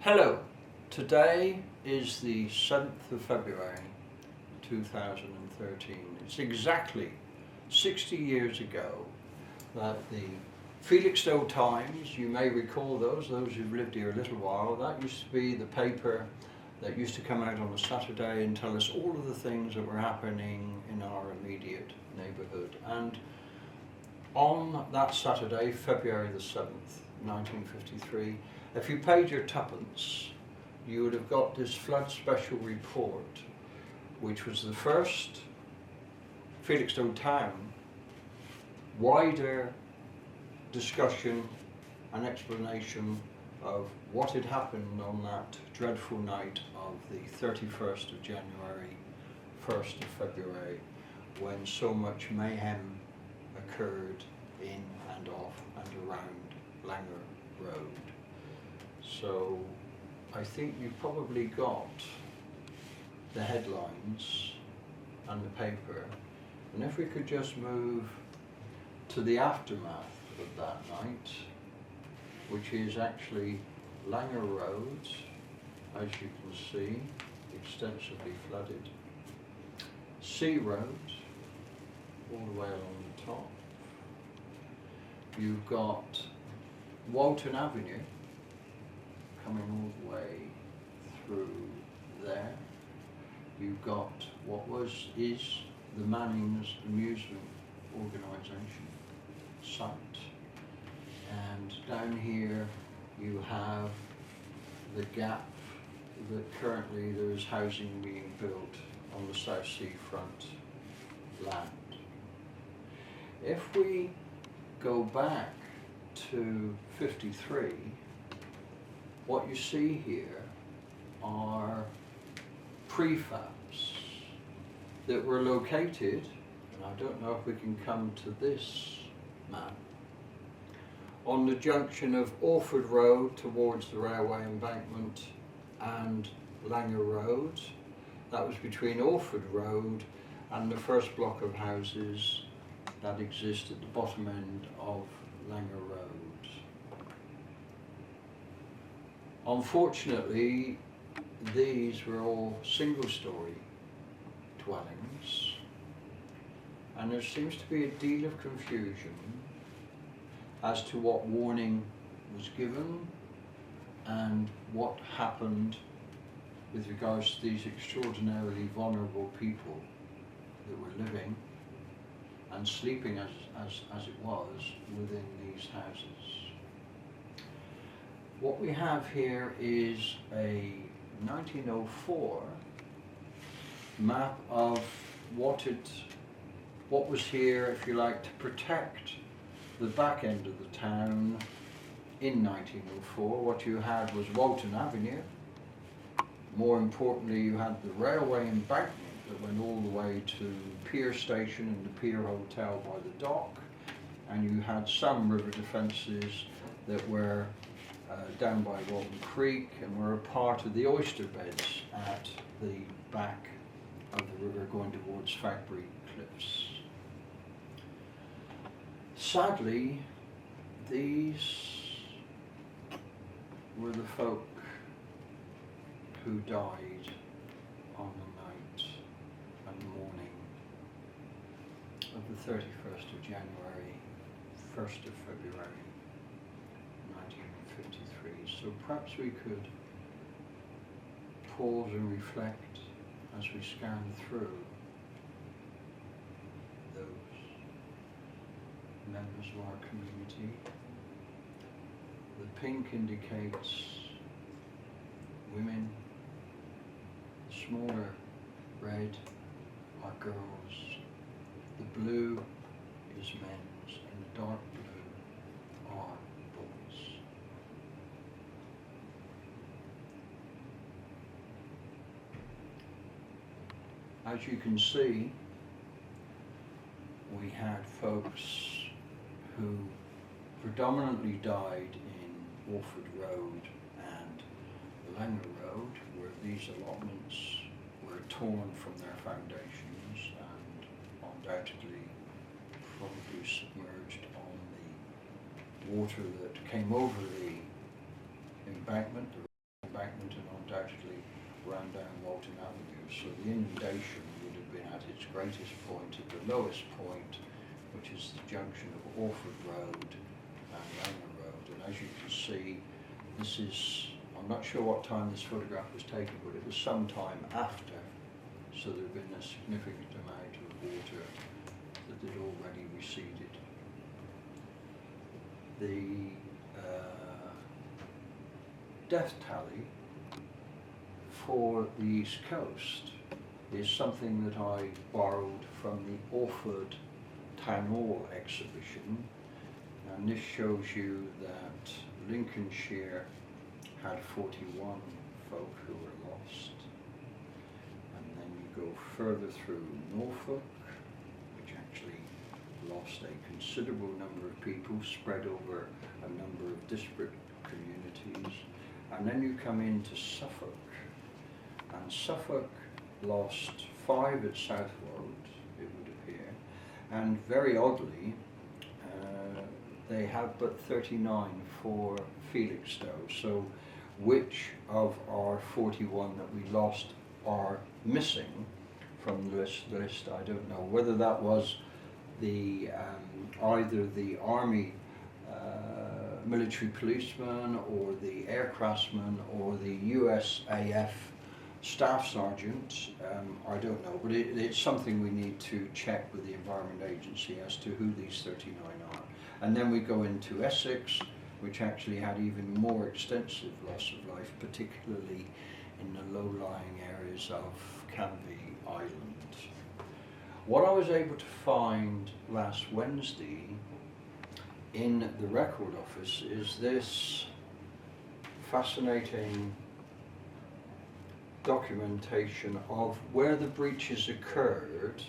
Hello, today is the 7th of February 2013. It's exactly 60 years ago that the Felixstowe Times, you may recall those who've lived here a little while, that used to be the paper that used to come out on a Saturday and tell us all of the things that were happening in our immediate neighbourhood. And on that Saturday, February the 7th, 1953, if you paid your tuppence, you would have got this flood special report, which was the first Felixstowe town wider discussion and explanation of what had happened on that dreadful night of the 31st of January, 1st of February, when so much mayhem occurred in and off and around Langer Road. So I think you've probably got the headlines and the paper, and if we could just move to the aftermath of that night, which is actually Langer Road, as you can see, extensively flooded, Sea Road, all the way along the top. You've got Walton Avenue coming all the way through there. You've got what is the Manning's Amusement Organisation site, and down here you have the gap that currently there is housing being built on the South Sea front land. If we go back to 53, what you see here are prefabs that were located, and I don't know if we can come to this map, on the junction of Orford Road towards the railway embankment and Langer Road. That was between Orford Road and the first block of houses that exist at the bottom end of Langer Road. Unfortunately, these were all single-storey dwellings, and there seems to be a deal of confusion as to what warning was given and what happened with regards to these extraordinarily vulnerable people that were living and sleeping as it was within these houses. What we have here is a 1904 map of what was here, if you like, to protect the back end of the town in 1904. What you had was Walton Avenue. More importantly, you had the railway embankment that went all the way to Pier Station and the Pier Hotel by the dock, and you had some river defences that were down by Walton Creek and were a part of the oyster beds at the back of the river going towards Factory Cliffs. Sadly, these were the folk who died on the night and morning of the 31st of January, 1st of February 1953. So perhaps we could pause and reflect as we scan through those members of our community. The pink indicates women, the smaller red are girls, the blue is men's, and the dark blue are boys. As you can see, we had folks who predominantly died in Orford Road and Langer Road, where these allotments were torn from their foundations and undoubtedly probably submerged on the water that came over the embankment, the embankment and undoubtedly ran down Walton Avenue. So the inundation would have been at its greatest point, at the lowest point, which is the junction of Orford Road and Langer Road. And as you can see, this is, I'm not sure what time this photograph was taken, but it was some time after, so there had been a significant amount of water that had already receded. The death tally for the East Coast is something that I borrowed from the Orford Town Hall exhibition, and this shows you that Lincolnshire had 41 folk who were lost, and then you go further through Norfolk, which actually lost a considerable number of people spread over a number of disparate communities, and then you come into Suffolk, and Suffolk lost 5 at Southwold, it would appear, and very oddly they have but 39 for Felixstowe. So which of our 41 that we lost are missing from the list, I don't know. Whether that was the either the Army military policeman or the air craftsman or the USAF staff sergeant, I don't know, but it's something we need to check with the Environment Agency as to who these 39 are. And then we go into Essex, which actually had even more extensive loss of life, particularly in the low-lying areas of Canvey Island. What I was able to find last Wednesday in the record office is this fascinating documentation of where the breaches occurred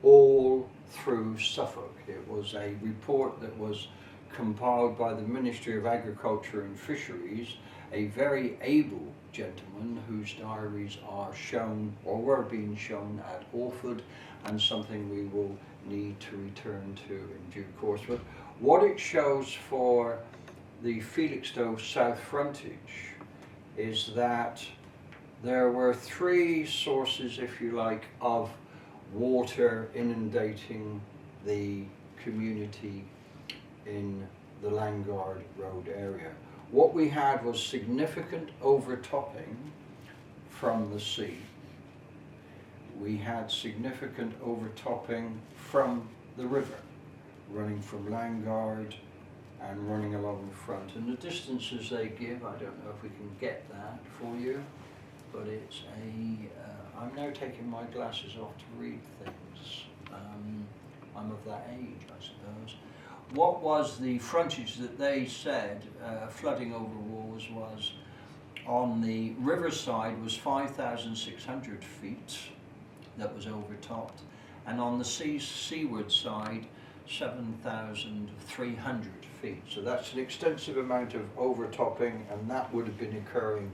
all through Suffolk. It was a report that was compiled by the Ministry of Agriculture and Fisheries, a very able gentleman whose diaries are shown or were being shown at Orford, and something we will need to return to in due course. But what it shows for the Felixstowe South frontage is that there were 3 sources, if you like, of water inundating the community in the Langard Road area. What we had was significant overtopping from the sea. We had significant overtopping from the river, running from Langard and running along the front. And the distances they give, I don't know if we can get that for you, but it's I'm now taking my glasses off to read things. I'm of that age, I suppose. What was the frontage that they said flooding over walls was on the riverside was 5,600 feet that was overtopped, and on the seaward side 7,300 feet. So that's an extensive amount of overtopping, and that would have been occurring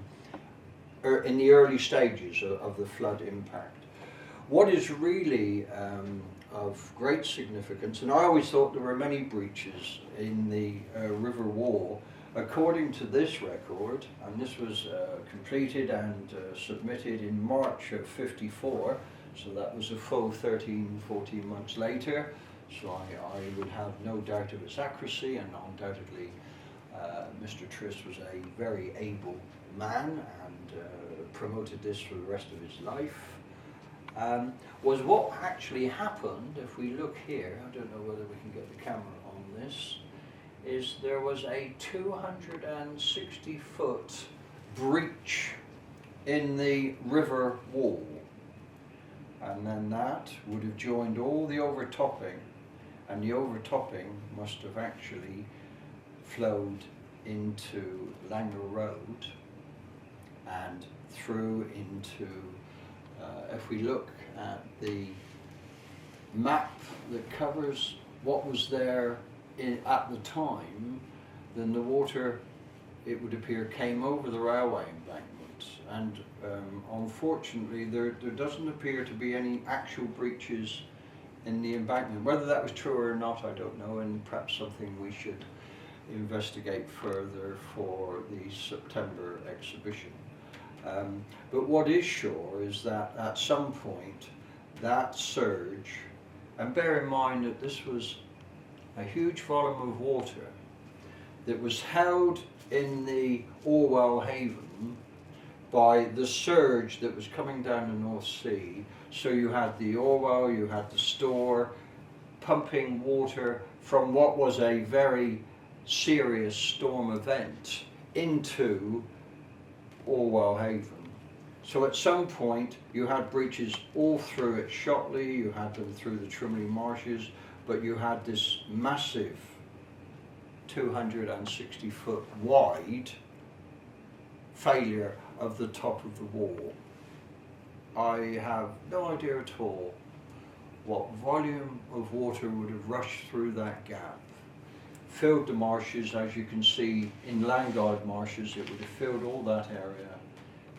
in the early stages of the flood impact. What is really of great significance, and I always thought there were many breaches in the river wall, according to this record, and this was completed and submitted in March of '54, so that was a full 13-14 months later, so I would have no doubt of its accuracy, and undoubtedly Mr. Triss was a very able man and promoted this for the rest of his life. Was what actually happened, if we look here, I don't know whether we can get the camera on this, is there was a 260-foot breach in the river wall, and then that would have joined all the overtopping, and the overtopping must have actually flowed into Langer Road and through into, if we look at the map that covers what was there at the time, then the water, it would appear, came over the railway embankment, and unfortunately there doesn't appear to be any actual breaches in the embankment. Whether that was true or not, I don't know, and perhaps something we should investigate further for the September exhibition. But what is sure is that at some point that surge, and bear in mind that this was a huge volume of water that was held in the Orwell Haven by the surge that was coming down the North Sea. So you had the Orwell, you had the store pumping water from what was a very serious storm event into Orwell Haven. So at some point you had breaches all through it, Shotley, you had them through the Trimley marshes, but you had this massive 260 foot wide failure of the top of the wall. I have no idea at all what volume of water would have rushed through that gap, filled the marshes. As you can see in Landguard marshes, it would have filled all that area.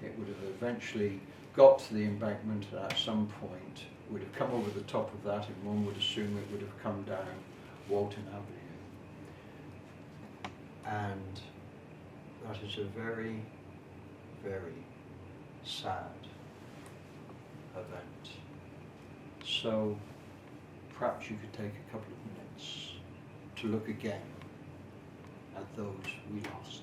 It would have eventually got to the embankment at some point, would have come over the top of that, and one would assume it would have come down Walton Avenue. And that is a very, very sad event. So perhaps you could take a couple of minutes to look again at those we lost.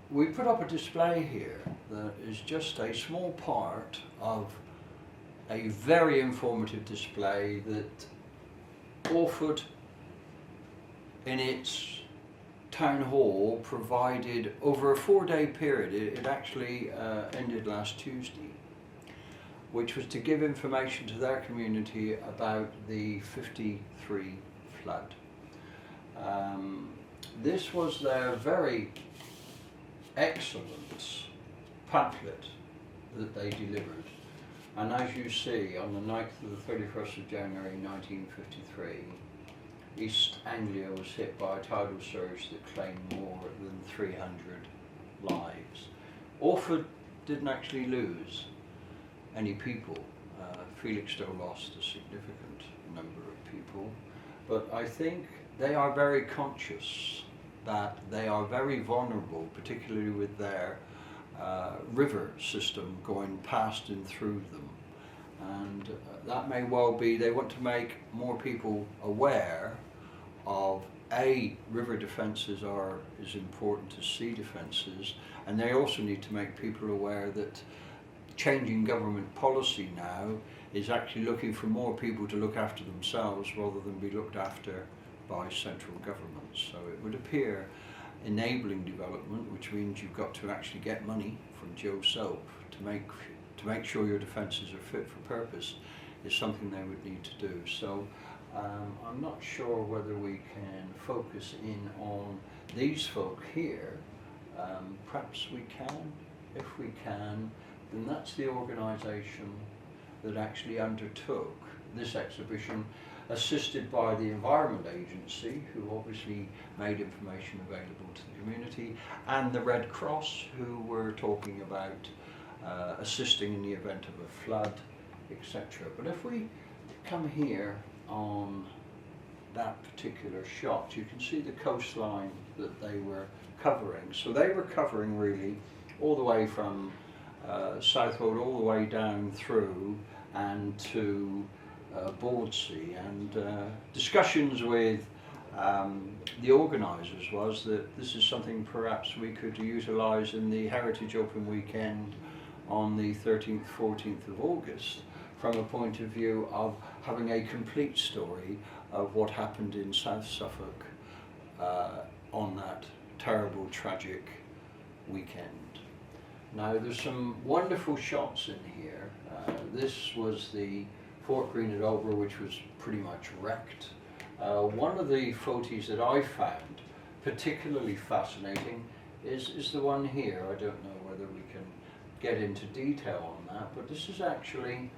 We put up a display here that is just a small part of a very informative display that Orford, in its town hall, provided over a 4-day period. It actually ended last Tuesday, which was to give information to their community about the 53 flood. This was their very excellent pamphlet that they delivered, and as you see, on the 9th to the 31st of January 1953, East Anglia was hit by a tidal surge that claimed more than 300 lives. Orford didn't actually lose any people. Felixstowe lost a significant number of people, but I think they are very conscious that they are very vulnerable, particularly with their river system going past and through them. And that may well be, they want to make more people aware of river defences are as important as sea defences, and they also need to make people aware that changing government policy now is actually looking for more people to look after themselves rather than be looked after by central government. So it would appear enabling development, which means you've got to actually get money from Joe Soap to make sure your defences are fit for purpose, is something they would need to do. So I'm not sure whether we can focus in on these folk here. Perhaps we can. If we can, then that's the organisation that actually undertook this exhibition, assisted by the Environment Agency, who obviously made information available to the community, and the Red Cross, who were talking about assisting in the event of a flood, etc. But if we come here on that particular shot, you can see the coastline that they were covering. So they were covering really all the way from South Road all the way down through and to Bordsea, and discussions with the organisers was that this is something perhaps we could utilise in the Heritage Open Weekend on the 13th, 14th of August, from a point of view of having a complete story of what happened in South Suffolk on that terrible, tragic weekend. Now there's some wonderful shots in here. This was the Fort Greene at Ober, which was pretty much wrecked. One of the photos that I found particularly fascinating is the one here. I don't know whether we can get into detail on that, but this is actually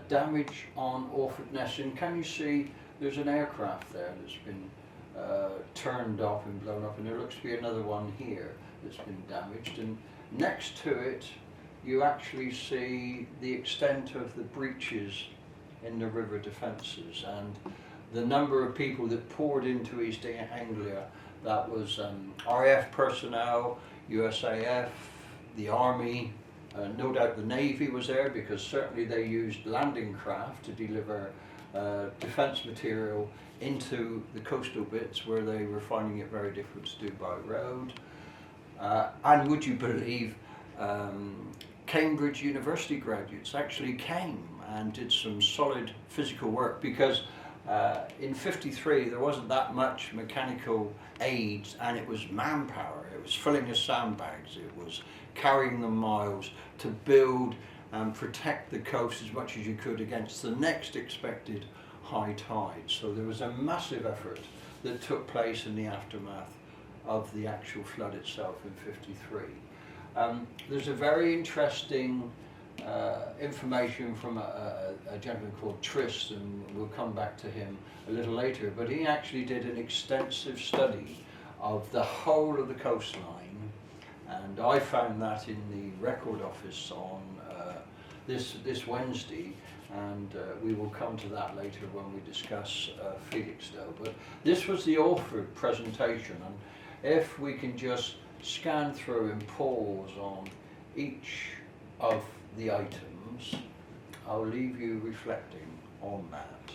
damage on Orford Ness. And can you see there's an aircraft there that's been turned off and blown up, and there looks to be another one here that's been damaged, and next to it you actually see the extent of the breaches in the river defences and the number of people that poured into East Anglia. That was RAF personnel, USAF, the Army, no doubt the Navy was there, because certainly they used landing craft to deliver defence material into the coastal bits where they were finding it very difficult to do by road. And would you believe, Cambridge University graduates actually came and did some solid physical work, because in '53 there wasn't that much mechanical aids, and it was manpower. It was filling the sandbags, it was carrying them miles to build and protect the coast as much as you could against the next expected high tide. So there was a massive effort that took place in the aftermath of the actual flood itself in '53. There's a very interesting information from a gentleman called Trist, and we'll come back to him a little later, but he actually did an extensive study of the whole of the coastline, and I found that in the record office on this Wednesday, and we will come to that later when we discuss Felixstowe. But this was the Orford presentation, and if we can just scan through and pause on each of the items, I'll leave you reflecting on that.